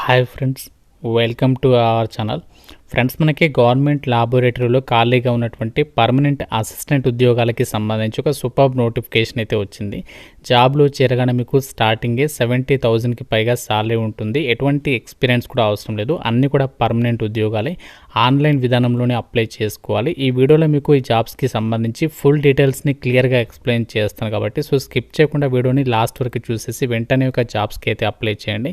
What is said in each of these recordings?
Hi friends, welcome to our channel. Friends, మనకి government లాబొరేటరీలో ఖాళీగా ఉన్నటువంటి పర్మనెంట్ అసిస్టెంట్ ఉద్యోగాలకి సంబంధించి ఒక సూపర్బ్ నోటిఫికేషన్ అయితే వచ్చింది. జాబ్లో చేరగానే మీకు స్టార్టింగే 70,000కి పైగా సాలరీ ఉంటుంది. ఎటువంటి ఎక్స్పీరియన్స్ కూడా అవసరం లేదు. అన్నీ కూడా పర్మనెంట్ ఉద్యోగాలే. ఆన్లైన్ విధానంలోనే అప్లై చేసుకోవాలి. ఈ వీడియోలో మీకు ఈ జాబ్స్కి సంబంధించి ఫుల్ డీటెయిల్స్ని క్లియర్గా ఎక్స్ప్లెయిన్ చేస్తాను కాబట్టి స్కిప్ చేయకుండా వీడియోని లాస్ట్ వరకు చూసేసి వెంటనే ఒక జాబ్స్కి అయితే అప్లై చేయండి.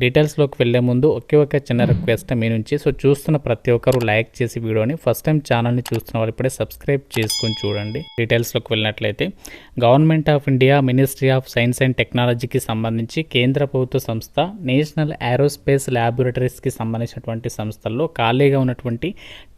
డీటెయిల్స్లోకి వెళ్ళే ముందు ఒకే ఒక చిన్న రిక్వెస్ట్ మీ నుంచి. చూస్తున్న ప్రతి ఒక్కరు లైక్ చేసి వీడియోని, ఫస్ట్ టైం ఛానల్ని చూస్తున్న వాళ్ళు ఇప్పుడే సబ్స్క్రైబ్ చేసుకుని చూడండి. డీటెయిల్స్లోకి వెళ్ళినట్లయితే government of India ministry of science and టెక్నాలజీకి సంబంధించి కేంద్ర ప్రభుత్వ సంస్థ నేషనల్ ఏరోస్పేస్ ల్యాబొరేటరీస్కి సంబంధించినటువంటి సంస్థల్లో ఖాళీగా ఉన్నటువంటి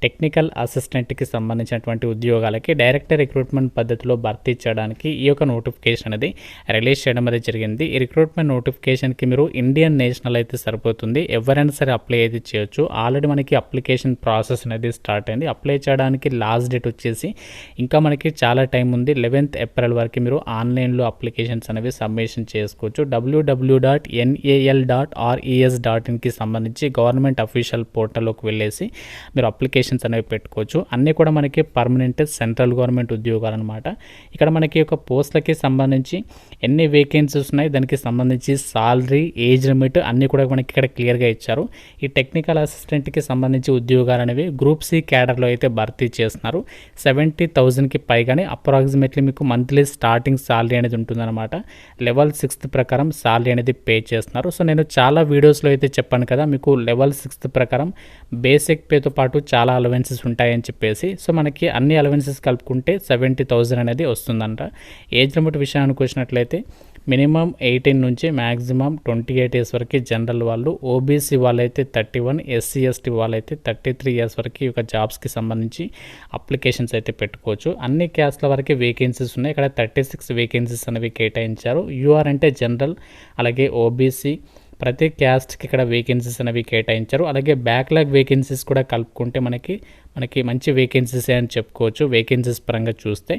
టెక్నికల్ అసిస్టెంట్కి సంబంధించినటువంటి ఉద్యోగాలకి డైరెక్ట్ రిక్రూట్మెంట్ పద్ధతిలో భర్తీ చేయడానికి ఈ యొక్క నోటిఫికేషన్ అనేది రిలీజ్ చేయడం అనేది జరిగింది. ఈ రిక్రూట్మెంట్ నోటిఫికేషన్కి మీరు ఇండియన్ నేషనల్ అయితే సరిపోతుంది. ఎవరైనా సరే అప్లై అయితే చేయొచ్చు. ఆల్రెడీ మనకి అప్లికేషన్ ప్రాసెస్ అనేది స్టార్ట్ అయింది. అప్లై చేయడానికి లాస్ట్ డేట్ వచ్చేసి ఇంకా మనకి చాలా టైం ఉంది. 11th ఏప్రిల్ వరకు మీరు ఆన్లైన్లో అప్లికేషన్స్ అనేవి సబ్మిషన్ చేసుకోవచ్చు. www.nal.res.in సంబంధించి గవర్నమెంట్ అఫీషియల్ పోర్టల్లోకి వెళ్ళేసి మీరు అప్లికేషన్స్ అనేవి పెట్టుకోవచ్చు. అన్నీ కూడా మనకి పర్మనెంట్ సెంట్రల్ గవర్నమెంట్ ఉద్యోగాలు అనమాట. ఇక్కడ మనకి ఒక పోస్టులకి సంబంధించి ఎన్ని వేకెన్సీస్ ఉన్నాయి, దానికి సంబంధించి సాలరీ, ఏజ్ లిమిట్ అన్నీ కూడా మనకి ఇక్కడ క్లియర్గా ఇచ్చారు. ఈ టెక్నికల్ అసిస్టెంట్కి సంబంధించి ఉద్యోగాలు అనేవి గ్రూప్ సి క్యాడర్లో అయితే భర్తీ చేస్తున్నారు. 70,000కి పైగానే అప్రాక్సిమేట్లీ మీకు మంత్లీ స్టార్టింగ్ సాలరీ అనేది ఉంటుందన్నమాట. లెవెల్ 6 ప్రకారం సాలరీ అనేది పే చేస్తున్నారు. నేను చాలా వీడియోస్లో అయితే చెప్పాను కదా, మీకు లెవెల్ 6 ప్రకారం బేసిక్ పేతో పాటు చాలా అలవెన్సెస్ ఉంటాయని చెప్పేసి. మనకి అన్ని అలవెన్సెస్ కలుపుకుంటే 70,000 అనేది వస్తుందంట. ఏజ్ లిమిట్ విషయానికి వచ్చినట్లయితే మినిమం 18 నుంచి మ్యాక్సిమం 28 ఇయర్స్ వరకు జనరల్ వాళ్ళు, ఓబీసీ వాళ్ళైతే 31, ఎస్సీ ఎస్టీ వాళ్ళైతే 33 ఇయర్స్ వరకు ఈ యొక్క జాబ్స్కి సంబంధించి అప్లికేషన్స్ అయితే పెట్టుకోవచ్చు. అన్ని క్యాస్ట్ల వరకు వేకెన్సీస్ ఉన్నాయి. ఇక్కడ 36 వేకెన్సీస్ అనేవి కేటాయించారు. యూఆర్ అంటే జనరల్, అలాగే ఓబీసీ, ప్రతి క్యాస్ట్కి ఇక్కడ వేకెన్సీస్ అనేవి కేటాయించారు. అలాగే బ్యాక్లాగ్ వేకెన్సీస్ కూడా కలుపుకుంటే మనకి మంచి వేకెన్సీస్ అని చెప్పుకోవచ్చు. వేకెన్సీస్ పరంగా చూస్తే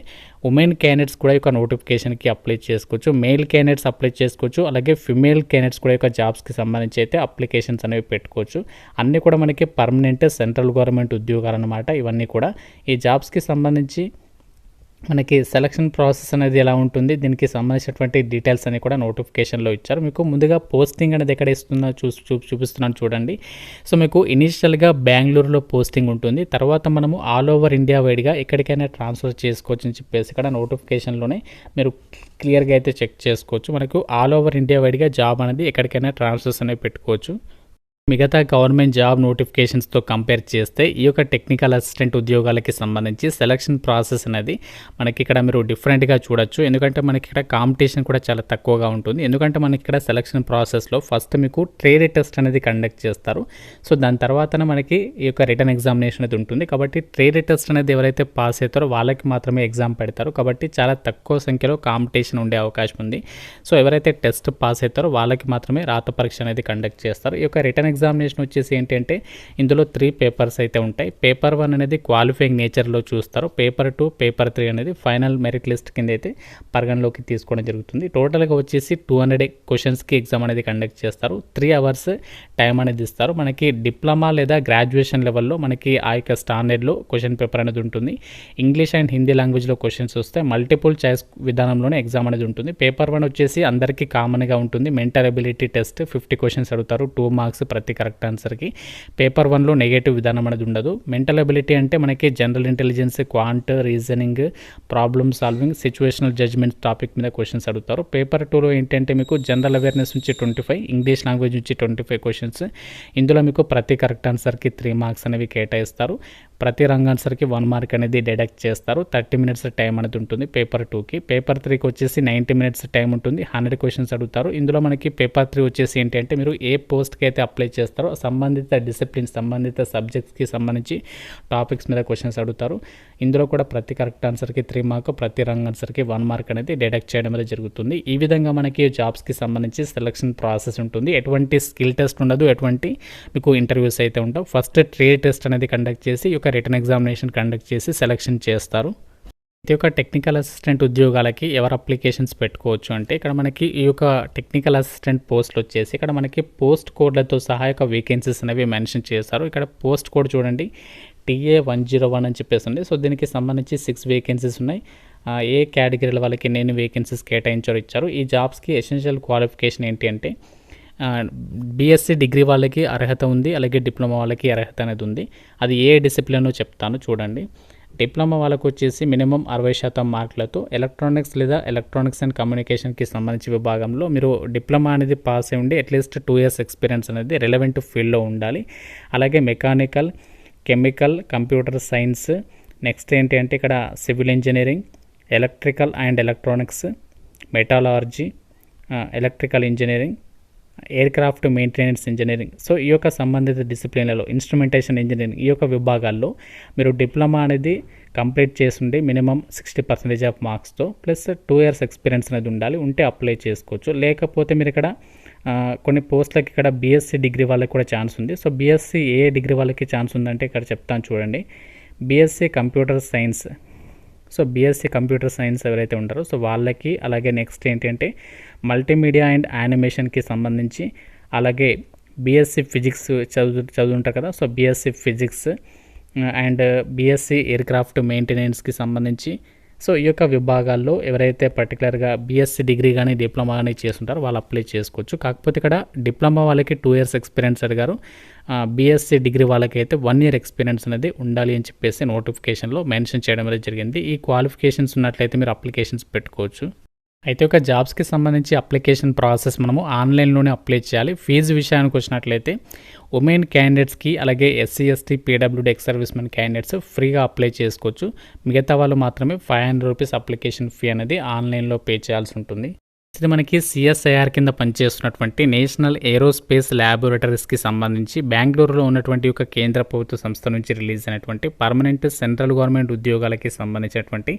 ఉమెన్ క్యాండిడేట్స్ కూడా ఈ నోటిఫికేషన్కి అప్లై చేసుకోవచ్చు. మేల్ క్యాండిడేట్స్ అప్లై చేసుకోవచ్చు. అలాగే ఫిమేల్ క్యాండిడేట్స్ కూడా ఈ జాబ్స్కి సంబంధించి అయితే అప్లికేషన్స్ అనేవి పెట్టుకోవచ్చు. అన్నీ కూడా మనకి పర్మనెంట్ సెంట్రల్ గవర్నమెంట్ ఉద్యోగాలు అనమాట. ఇవన్నీ కూడా ఈ జాబ్స్కి సంబంధించి మనకి సెలక్షన్ ప్రాసెస్ అనేది ఎలా ఉంటుంది, దీనికి సంబంధించినటువంటి డీటెయిల్స్ అన్ని కూడా నోటిఫికేషన్లో ఇచ్చారు. మీకు ముందుగా పోస్టింగ్ అనేది ఎక్కడ ఇస్తుందో చూపిస్తున్నాను చూడండి. మీకు ఇనీషియల్గా బెంగళూరులో పోస్టింగ్ ఉంటుంది. తర్వాత మనము ఆల్ ఓవర్ ఇండియా వైడ్గా ఎక్కడికైనా ట్రాన్స్ఫర్ చేసుకోవచ్చు అని చెప్పేసి ఇక్కడ నోటిఫికేషన్లోనే మీరు క్లియర్గా అయితే చెక్ చేసుకోవచ్చు. మనకు ఆల్ ఓవర్ ఇండియా వైడ్గా జాబ్ అనేది ఎక్కడికైనా ట్రాన్స్ఫర్స్ అనేవి పెట్టుకోవచ్చు. మిగతా గవర్నమెంట్ జాబ్ నోటిఫికేషన్స్తో కంపేర్ చేస్తే ఈ యొక్క టెక్నికల్ అసిస్టెంట్ ఉద్యోగాలకి సంబంధించి సెలక్షన్ ప్రాసెస్ అనేది మనకి ఇక్కడ మీరు డిఫరెంట్గా చూడొచ్చు. ఎందుకంటే మనకి ఇక్కడ కాంపిటీషన్ కూడా చాలా తక్కువగా ఉంటుంది. ఎందుకంటే మనకి ఇక్కడ సెలక్షన్ ప్రాసెస్లో ఫస్ట్ మీకు ట్రేడ్ టెస్ట్ అనేది కండక్ట్ చేస్తారు. దాని తర్వాతనే మనకి ఈ యొక్క రిటర్న్ ఎగ్జామినేషన్ అనేది ఉంటుంది. కాబట్టి ట్రేడ్ టెస్ట్ అనేది ఎవరైతే పాస్ అవుతారో వాళ్ళకి మాత్రమే ఎగ్జామ్ పెడతారు. కాబట్టి చాలా తక్కువ సంఖ్యలో కాంపిటీషన్ ఉండే అవకాశం ఉంది. ఎవరైతే టెస్ట్ పాస్ అవుతారో వాళ్ళకి మాత్రమే రాత పరీక్ష అనేది కండక్ట్ చేస్తారు. ఈ యొక్క రిటర్న్ ఎగ్జామినేషన్ వచ్చేసి ఏంటంటే ఇందులో 3 పేపర్స్ అయితే ఉంటాయి. పేపర్ 1 అనేది క్వాలిఫైయింగ్ నేచర్లో చూస్తారు. పేపర్ 2, పేపర్ 3 అనేది ఫైనల్ మెరిట్ లిస్ట్ కింద అయితే పరిగణలోకి తీసుకోవడం జరుగుతుంది. టోటల్గా వచ్చేసి 200 క్వశ్చన్స్కి ఎగ్జామ్ అనేది కండక్ట్ చేస్తారు. 3 అవర్స్ టైం అనేది ఇస్తారు. మనకి డిప్లొమా లేదా గ్రాడ్యుయేషన్ లెవెల్లో మనకి ఆ యొక్క స్టాండర్డ్లో క్వశ్చన్ పేపర్ అనేది ఉంటుంది. ఇంగ్లీష్ అండ్ హిందీ లాంగ్వేజ్లో క్వశ్చన్స్ వస్తాయి. మల్టిపుల్ చాయిస్ విధానంలోనే ఎగ్జామ్ అనేది ఉంటుంది. పేపర్ 1 వచ్చేసి అందరికీ కామన్గా ఉంటుంది. మెంటల్ అబిలిటీ టెస్ట్ 50 క్వశ్చన్స్ అడుగుతారు, 2 మార్క్స్ ప్రతి కరెక్ట్ ఆన్సర్కి. పేపర్ 1లో నెగటివ్ విధానం అనేది ఉండదు. మెంటల్ అబిలిటీ అంటే మనకి general intelligence, quant, reasoning, problem solving, situational judgement topic మీద క్వశ్చన్స్ అడుగుతారు. పేపర్ 2లో ఏంటంటే మీకు జనరల్ అవేర్నెస్ నుంచి 25, ఇంగ్లీష్ లాంగ్వేజ్ నుంచి 25 క్వశ్చన్స్. ఇందులో మీకు ప్రతి కరెక్ట్ ఆన్సర్కి 3 మార్క్స్ అనేవి కేటాయిస్తారు. ప్రతి రాంగ్ ఆన్సర్కి 1 మార్క్ అనేది డిడక్ట్ చేస్తారు. 30 మినిట్స్ టైం అనేది ఉంటుంది పేపర్ 2కి. పేపర్ 3కి వచ్చేసి 90 మినిట్స్ టైం ఉంటుంది. 100 క్వశ్చన్స్ అడుగుతారు. ఇందులో మనకి పేపర్ 3 వచ్చేసి ఏంటంటే మీరు ఏ పోస్ట్కి అయితే అప్లై చేస్తారో సంబంధిత డిసిప్లిన్, సంబంధిత సబ్జెక్ట్స్కి సంబంధించి టాపిక్స్ మీద క్వశ్చన్స్ అడుగుతారు. ఇందులో కూడా ప్రతి కరెక్ట్ ఆన్సర్కి 3 మార్క్, ప్రతి రాంగ్ ఆన్సర్కి 1 మార్క్ అనేది డిడక్ట్ చేయడం అనేది జరుగుతుంది. ఈ విధంగా మనకి జాబ్స్కి సంబంధించి సెలక్షన్ ప్రాసెస్ ఉంటుంది. ఎటువంటి స్కిల్ టెస్ట్ ఉండదు, ఎటువంటి మీకు ఇంటర్వ్యూస్ అయితే ఉండవు. ఫస్ట్ ట్రేడ్ టెస్ట్ అనేది కండక్ట్ చేసి రిటర్న్ ఎగ్జామినేషన్ కండక్ట్ చేసి సెలక్షన్ చేస్తారు. ప్రతి ఒక్క టెక్నికల్ అసిస్టెంట్ ఉద్యోగాలకి ఎవరు అప్లికేషన్స్ పెట్టుకోవచ్చు అంటే ఇక్కడ మనకి ఈ యొక్క టెక్నికల్ అసిస్టెంట్ పోస్టులు వచ్చేసి ఇక్కడ మనకి పోస్ట్ కోడ్లతో సహా యొక్క వేకెన్సీస్ అనేవి మెన్షన్ చేశారు. ఇక్కడ పోస్ట్ కోడ్ చూడండి TA101 అని చెప్పేసి ఉంది. సో దీనికి సంబంధించి 6 వేకెన్సీస్ ఉన్నాయి. ఏ కేటగిరీల వాళ్ళకి ఎన్ని వేకెన్సీస్ కేటాయించారో ఇచ్చారు. ఈ జాబ్స్కి ఎసెన్షియల్ క్వాలిఫికేషన్ ఏంటి అంటే బీఎస్సీ డిగ్రీ వాళ్ళకి అర్హత ఉంది, అలాగే డిప్లొమా వాళ్ళకి అర్హత అనేది ఉంది. అది ఏ డిసిప్లిన్ చెప్తాను చూడండి. డిప్లొమా వాళ్ళకు వచ్చేసి మినిమం 60% మార్కులతో ఎలక్ట్రానిక్స్ లేదా ఎలక్ట్రానిక్స్ అండ్ కమ్యూనికేషన్కి సంబంధించి విభాగంలో మీరు డిప్లొమా అనేది పాస్ అయి ఉండి అట్లీస్ట్ 2 years ఎక్స్పీరియన్స్ అనేది రెలవెంట్ ఫీల్డ్లో ఉండాలి. అలాగే mechanical, chemical, computer science, next ఏంటి అంటే ఇక్కడ civil engineering, electrical and electronics, metallurgy, electrical engineering, aircraft maintenance engineering. So ఈ యొక్క సంబంధిత డిసిప్లిన్లలో ఇన్స్ట్రుమెంటేషన్ ఇంజనీరింగ్ ఈ యొక్క విభాగాల్లో మీరు డిప్లొమా అనేది కంప్లీట్ చేస్తుండే మినిమం 60% ఆఫ్ మార్క్స్తో ప్లస్ 2 years ఎక్స్పీరియన్స్ అనేది ఉండాలి. ఉంటే అప్లై చేసుకోవచ్చు. లేకపోతే మీరు ఇక్కడ కొన్ని పోస్టులకి ఇక్కడ బీఎస్సీ డిగ్రీ వాళ్ళకి కూడా ఛాన్స్ ఉంది. సో బీఎస్సీ ఏ డిగ్రీ వాళ్ళకి ఛాన్స్ ఉందంటే ఇక్కడ చెప్తాను చూడండి. BSc computer science, so BSc computer science ఎవరైతే ఉంటారో సో వాళ్ళకి, అలాగే నెక్స్ట్ ఏంటంటే మల్టీమీడియా అండ్ యానిమేషన్కి సంబంధించి, అలాగే బీఎస్సీ ఫిజిక్స్ చదువుంటారు కదా, so BSc physics and BSc aircraft మెయింటెనెన్స్కి సంబంధించి. సో ఈ యొక్క విభాగాల్లో ఎవరైతే పర్టికులర్గా బీఎస్సీ డిగ్రీ కానీ డిప్లొమా కానీ చేస్తుంటారో వాళ్ళు అప్లై చేసుకోవచ్చు. కాకపోతే ఇక్కడ డిప్లొమా వాళ్ళకి 2 years ఎక్స్పీరియన్స్ అడిగారు. బీఎస్సీ డిగ్రీ వాళ్ళకి అయితే 1 year ఎక్స్పీరియన్స్ అనేది ఉండాలి అని చెప్పేసి నోటిఫికేషన్లో మెన్షన్ చేయడం అనేది జరిగింది. ఈ క్వాలిఫికేషన్స్ ఉన్నట్లయితే మీరు అప్లికేషన్స్ పెట్టుకోవచ్చు. అయితే ఒక జాబ్స్కి సంబంధించి అప్లికేషన్ ప్రాసెస్ మనము ఆన్లైన్లోనే అప్లై చేయాలి. ఫీజు విషయానికి వచ్చినట్లయితే ఉమెన్ క్యాండిడేట్స్కి, అలాగే SC/ST PWD ex servicemen candidates ఫ్రీగా అప్లై చేసుకోవచ్చు. మిగతా వాళ్ళు మాత్రమే 500 రూపీస్ అప్లికేషన్ ఫీ అనేది ఆన్లైన్లో పే చేయాల్సి ఉంటుంది. ఇది మనకి CSIR కింద పనిచేస్తున్నటువంటి నేషనల్ ఏరోస్పేస్ ల్యాబొరేటరీస్కి సంబంధించి బెంగళూరులో ఉన్నటువంటి ఒక కేంద్ర ప్రభుత్వ సంస్థ నుంచి రిలీజ్ అయినటువంటి పర్మనెంట్ సెంట్రల్ గవర్నమెంట్ ఉద్యోగాలకి సంబంధించినటువంటి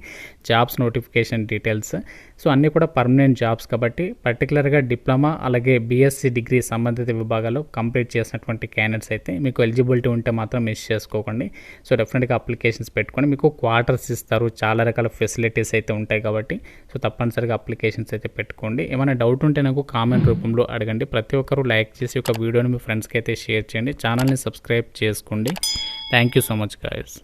జాబ్స్ నోటిఫికేషన్ డీటెయిల్స్. సో అన్నీ కూడా పర్మనెంట్ జాబ్స్ కాబట్టి పర్టికులర్గా డిప్లొమా అలాగే బీఎస్సీ డిగ్రీ సంబంధిత విభాగాల్లో కంప్లీట్ చేసినటువంటి క్యాండిడేట్స్ అయితే మీకు ఎలిజిబిలిటీ ఉంటే మాత్రం మిస్ చేసుకోకండి. సో డెఫినెట్గా అప్లికేషన్స్ పెట్టుకొని మీకు క్వార్టర్స్ ఇస్తారు, చాలా రకాల ఫెసిలిటీస్ అయితే ఉంటాయి కాబట్టి సో తప్పనిసరిగా అప్లికేషన్స్ అయితే పెట్టుకోండి. ఏమైనా డౌట్ ఉంటే నాకు కామెంట్ రూపంలో అడగండి. ప్రతి ఒక్కరూ లైక్ చేసి ఒక వీడియోని మీ ఫ్రెండ్స్కి అయితే షేర్ చేయండి. ఛానల్ని సబ్స్క్రైబ్ చేసుకోండి. Thank you so much guys.